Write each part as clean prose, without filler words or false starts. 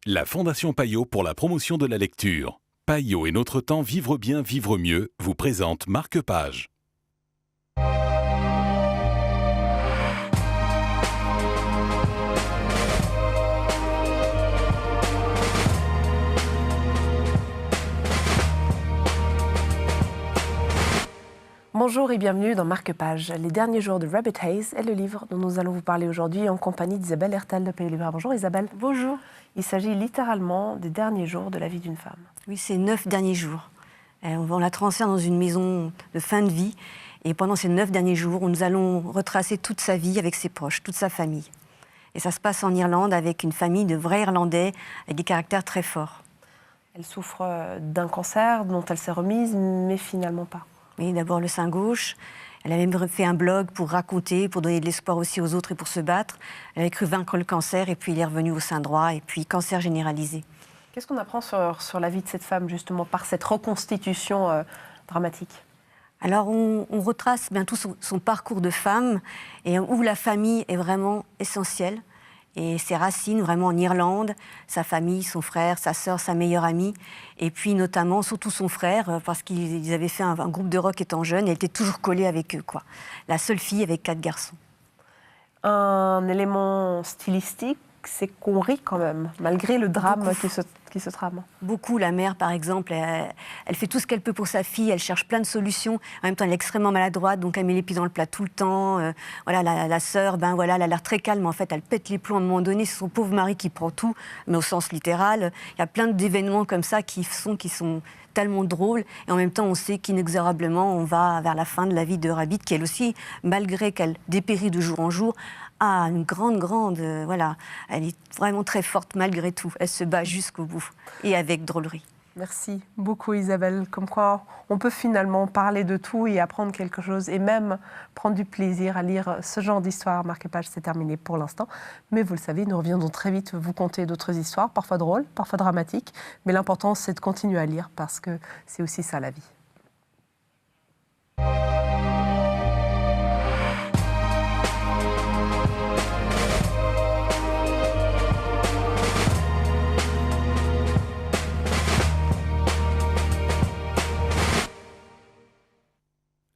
La Fondation Payot pour la promotion de la lecture. Payot et Notre Temps Vivre bien, vivre mieux vous présente Marque-Page. Bonjour et bienvenue dans Marque-Page. Les derniers jours de Rabbit Haze est le livre dont nous allons vous parler aujourd'hui en compagnie d'Isabelle Hertel de Pays Libre. Bonjour Isabelle. Bonjour. Il s'agit littéralement des derniers jours de la vie d'une femme. Oui, c'est 9 derniers jours. On la transfère dans une maison de fin de vie. Et pendant ces 9 derniers jours, nous allons retracer toute sa vie avec ses proches, toute sa famille. Et ça se passe en Irlande avec une famille de vrais Irlandais avec des caractères très forts. Elle souffre d'un cancer dont elle s'est remise, mais finalement pas. Oui, d'abord le sein gauche. Elle a même fait un blog pour raconter, pour donner de l'espoir aussi aux autres et pour se battre. Elle avait cru vaincre le cancer et puis il est revenu au sein droit et puis cancer généralisé. Qu'est-ce qu'on apprend sur la vie de cette femme, justement, par cette reconstitution dramatique ? Alors, on retrace bien tout son parcours de femme, et où la famille est vraiment essentielle. Et ses racines, vraiment en Irlande, sa famille, son frère, sa sœur, sa meilleure amie, et puis notamment, surtout son frère, parce qu'ils avaient fait un groupe de rock étant jeunes, et elle était toujours collée avec eux, quoi. La seule fille avec 4 garçons. Un élément stylistique, c'est qu'on rit quand même, malgré le drame qui se trame. Beaucoup. La mère, par exemple, elle fait tout ce qu'elle peut pour sa fille, elle cherche plein de solutions. En même temps, elle est extrêmement maladroite, donc elle met les pieds dans le plat tout le temps. Voilà, la sœur, elle a l'air très calme, en fait, elle pète les plombs à un moment donné. C'est son pauvre mari qui prend tout, mais au sens littéral. Il y a plein d'événements comme ça qui sont tellement drôles. Et en même temps, on sait qu'inexorablement, on va vers la fin de la vie de Rabbit, qui elle aussi, malgré qu'elle dépérit de jour en jour, a une grande, voilà. Elle est vraiment très forte malgré tout. Elle se bat jusqu'au bout, et avec drôlerie. Merci beaucoup Isabelle. Comme quoi, on peut finalement parler de tout et apprendre quelque chose, et même prendre du plaisir à lire ce genre d'histoire. Marque-Page, c'est terminé pour l'instant. Mais vous le savez, nous reviendrons très vite vous conter d'autres histoires, parfois drôles, parfois dramatiques. Mais l'important, c'est de continuer à lire, parce que c'est aussi ça la vie.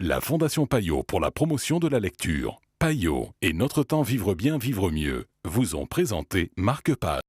La Fondation Payot pour la promotion de la lecture. Payot et Notre Temps Vivre bien, vivre mieux vous ont présenté Marque-Page.